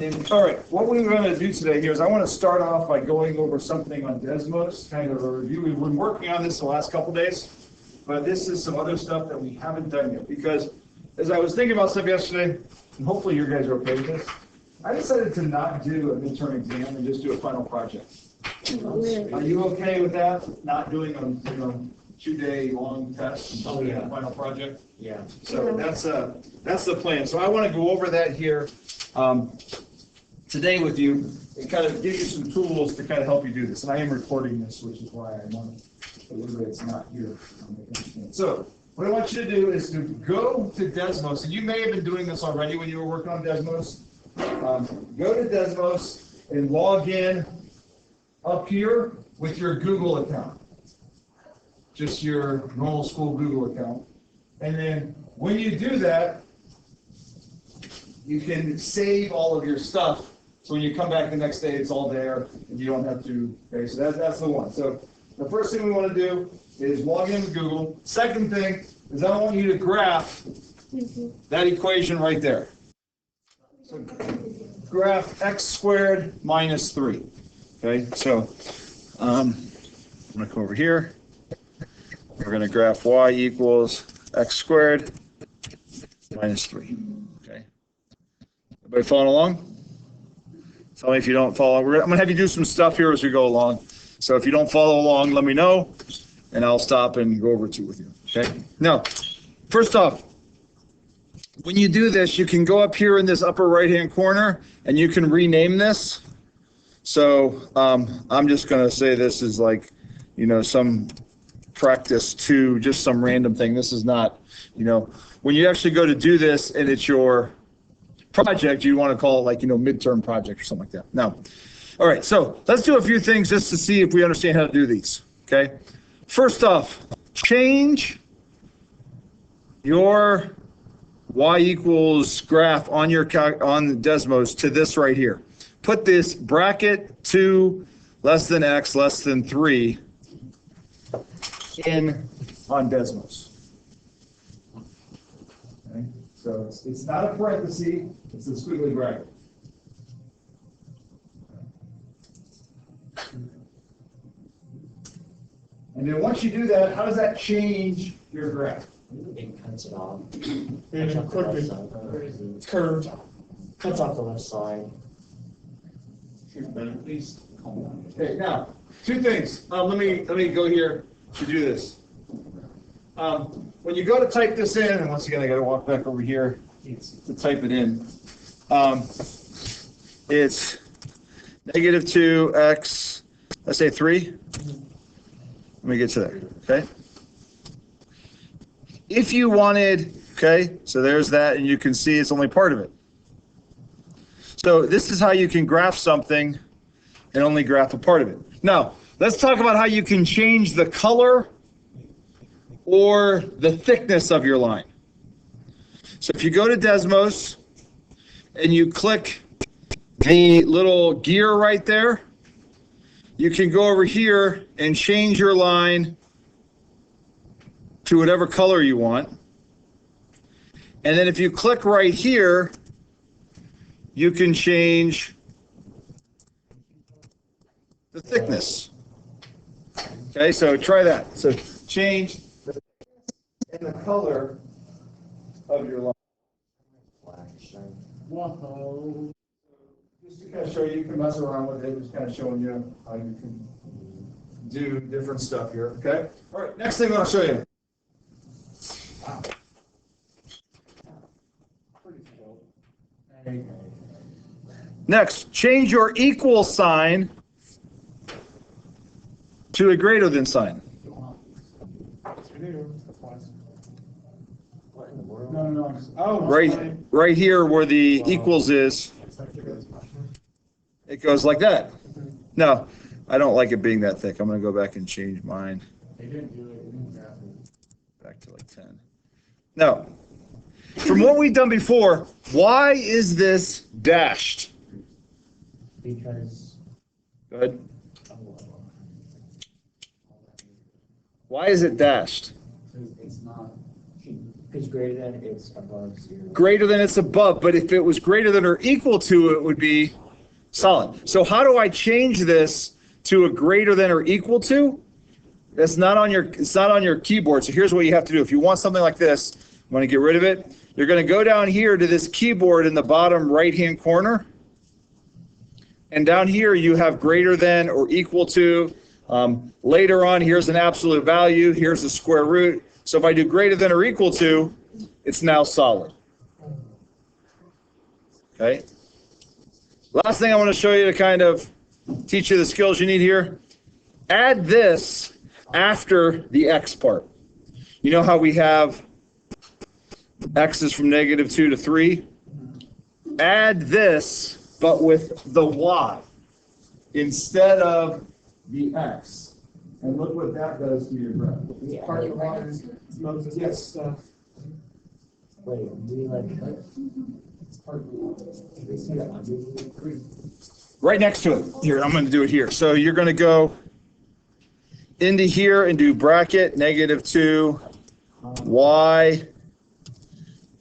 All right, what we're going to do today here is I want to start off by going over something on Desmos, kind of a review. We've been working on this the last couple days, but this is some other stuff that we haven't done yet. Because as I was thinking about stuff yesterday, and hopefully you guys are okay with this, I decided to not do a midterm exam and just do a final project. Are you okay with that? Not doing a 2-day long test and doing a final project? Yeah. So that's the plan. So I want to go over that here today with you and kind of give you some tools to kind of help you do this. And I am recording this, which is why I want to believe it's not here. So what I want you to do is to go to Desmos, and you may have been doing this already when you were working on Desmos. Go to Desmos and log in up here with your Google account, just your normal school Google account. And then when you do that, you can save all of your stuff. So when you come back the next day, it's all there, and you don't have to. Okay, so that's the one. So the first thing we want to do is log in with Google. Second thing is I want you to graph that equation right there. So graph x squared minus 3. Okay, so I'm going to come over here. We're going to graph y equals x squared minus 3. Okay. Everybody following along? Tell me if you don't follow. I'm going to have you do some stuff here as we go along. So if you don't follow along, let me know, and I'll stop and go over it with you. Okay. Now, first off, when you do this, you can go up here in this upper right-hand corner, and you can rename this. So I'm just going to say this is like, some practice to just some random thing. This is not, when you actually go to do this and it's your project, you want to call it like, midterm project or something like that. Now, all right, so let's do a few things just to see if we understand how to do these, okay? First off, change your y equals graph on the Desmos to this right here. Put this bracket 2 less than x less than 3 in on Desmos. Okay? So it's not a parenthesis, it's a squiggly bracket. And then once you do that, how does that change your graph? It cuts it off. It's curved. Cuts off the left side. Please. Okay, now, two things. Let me go here to do this. When you go to type this in, and once again I got to walk back over here to type it in. It's negative 2x, let's say 3. Let me get to there, okay? If you wanted, okay, so there's that, and you can see it's only part of it. So this is how you can graph something and only graph a part of it. Now, let's talk about how you can change the color or the thickness of your line. So if you go to Desmos and you click the little gear right there, you can go over here and change your line to whatever color you want. And then if you click right here, you can change the thickness. Okay, so try that. So change the thickness and the color of your line. Whoa. Just to kind of show you, you can mess around with it, just kind of showing you how you can do different stuff here, okay? All right, next thing I'll show you. Wow. Pretty cool. Next, change your equal sign to a greater than sign. No. Oh, Right here where the equals is, it goes like that. No, I don't like it being that thick. I'm going to go back and change mine. Back to like 10. Now, from what we've done before, why is this dashed? Because. Go ahead. Why is it dashed? It's not. Because greater than it's above 0. Greater than it's above, but if it was greater than or equal to, it would be solid. So how do I change this to a greater than or equal to? It's not on your keyboard. So here's what you have to do. If you want something like this, you want to get rid of it, you're going to go down here to this keyboard in the bottom right-hand corner. And down here you have greater than or equal to. Later on, here's an absolute value. Here's the square root. So if I do greater than or equal to, it's now solid. Okay. Last thing I want to show you to kind of teach you the skills you need here. Add this after the x part. You know how we have x is from -2 to 3? Add this, but with the y instead of the x. And look what that does to your graph. Yeah. Part of the water, Moses, yes, stuff. Wait, we like It's part of the water. we see that one. Right next to it. Here, I'm going to do it here. So you're going to go into here and do bracket -2 y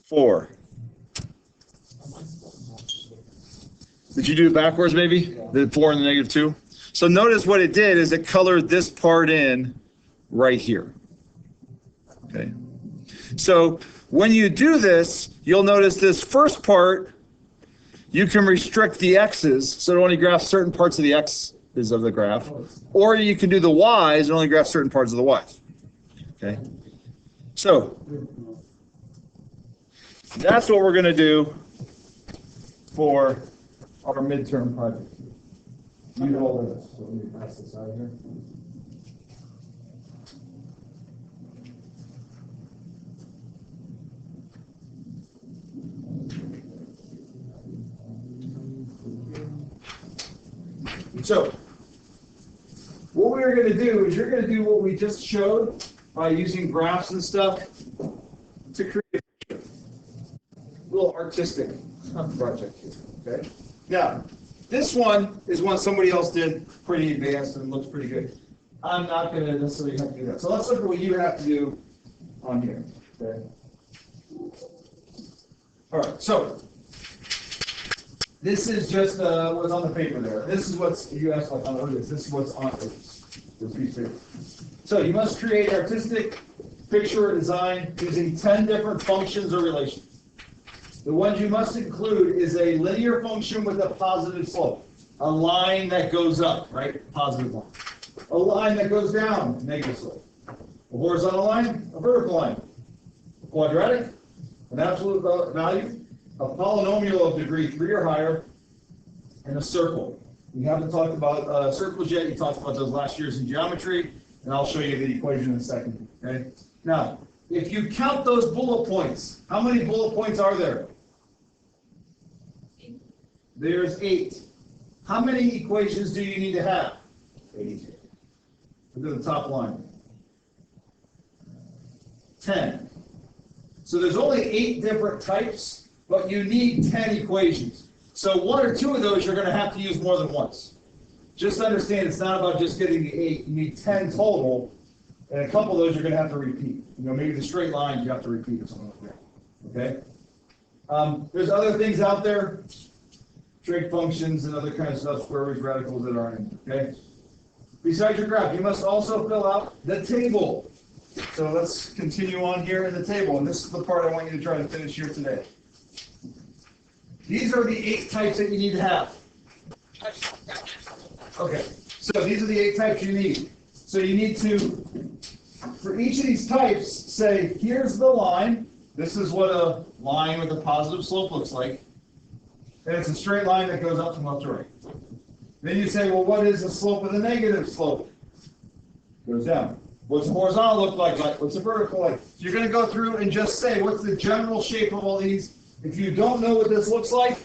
4. Did you do it backwards, maybe? The 4 and the -2? So notice what it did is it colored this part in right here. Okay. So when you do this, you'll notice this first part, you can restrict the x's, so it only graphs certain parts of the x's of the graph. Or you can do the y's and only graph certain parts of the y's. Okay. So that's what we're going to do for our midterm project. You hold this. So let me pass this out here. So what we're going to do is you're going to do what we just showed by using graphs and stuff to create a little artistic project here. Okay. Now, this one is one somebody else did pretty advanced and looks pretty good. I'm not going to necessarily have to do that. So let's look at what you have to do on here. Okay. All right. So this is just what's on the paper there. This is what's you asked like on the this is what's on this piece of paper. So you must create artistic picture or design using 10 different functions or relations. The ones you must include is a linear function with a positive slope, a line that goes up, right? Positive line. A line that goes down, negative slope. A horizontal line, a vertical line. A quadratic, an absolute value, a polynomial of degree 3 or higher, and a circle. We haven't talked about circles yet. You talked about those last years in geometry, and I'll show you the equation in a second. Okay. Now, if you count those bullet points, how many bullet points are there? There's 8. How many equations do you need to have? 82. Look at the top line. 10. So there's only 8 different types, but you need 10 equations. So 1 or 2 of those you're going to have to use more than once. Just understand it's not about just getting the 8. You need 10 total, and a couple of those you're going to have to repeat. You know, maybe the straight lines you have to repeat or something like that. Okay? There's other things out there. Trig functions and other kinds of stuff, square roots, radicals that aren't in, okay? Besides your graph, you must also fill out the table. So let's continue on here in the table, and this is the part I want you to try to finish here today. These are the 8 types that you need to have. Okay, so these are the 8 types you need. So you need to, for each of these types, say, here's the line. This is what a line with a positive slope looks like. And it's a straight line that goes up from left to right. Then you say, well, what is the slope of the negative slope? Goes down. What's the horizontal look like? What's the vertical like? So you're going to go through and just say, what's the general shape of all these? If you don't know what this looks like,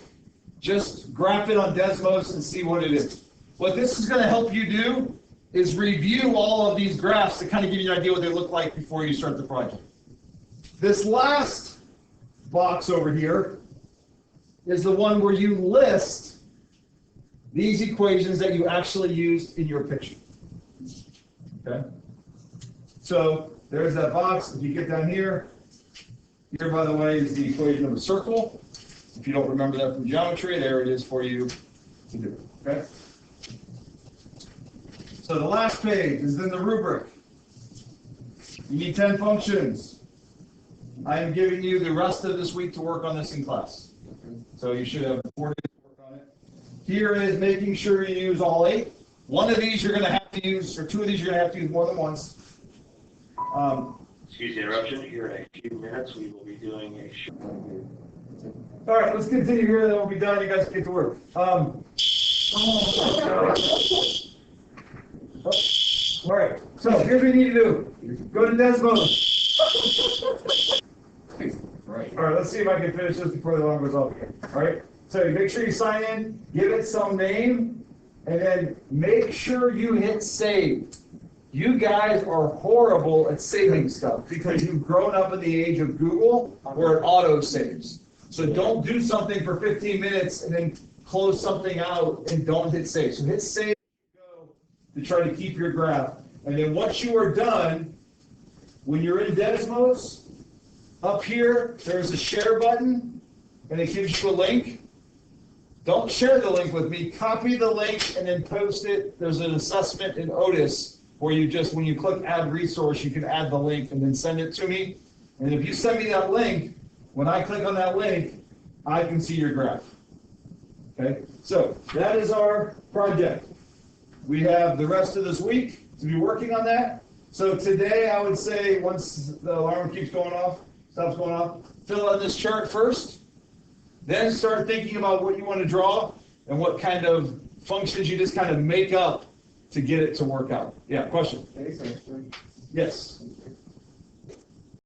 just graph it on Desmos and see what it is. What this is going to help you do is review all of these graphs to kind of give you an idea what they look like before you start the project. This last box over here is the one where you list these equations that you actually used in your picture. Okay? So there's that box. If you get down here, Here, by the way, is the equation of a circle. If you don't remember that from geometry, there it is for you to do, okay? So the last page is in the rubric. You need 10 functions. I am giving you the rest of this week to work on this in class. So you should have 4 days to work on it. Here is making sure you use all 8. One of these you're going to have to use, or 2 of these you're going to have to use more than once. Excuse the interruption. Here in a few minutes, we will be doing a show. All right, let's continue here, then we'll be done. You guys can get to work. All right, so here's what you need to do. Go to Desmos. All right, let's see if I can finish this before the alarm goes off. All right, so make sure you sign in, give it some name, and then make sure you hit save. You guys are horrible at saving stuff because you've grown up in the age of Google where it auto saves. So don't do something for 15 minutes and then close something out and don't hit save. So hit save to try to keep your graph. And then once you are done, when you're in Desmos, up here, there's a share button and it gives you a link. Don't share the link with me. Copy the link and then post it. There's an assessment in Otis where you just, when you click add resource, you can add the link and then send it to me. And if you send me that link, when I click on that link, I can see your graph. Okay, so that is our project. We have the rest of this week to be working on that. So today, I would say, once the alarm keeps going off, stops going off, fill out this chart first. Then start thinking about what you want to draw and what kind of functions you just kind of make up to get it to work out. Yeah, question? Okay, so Yes.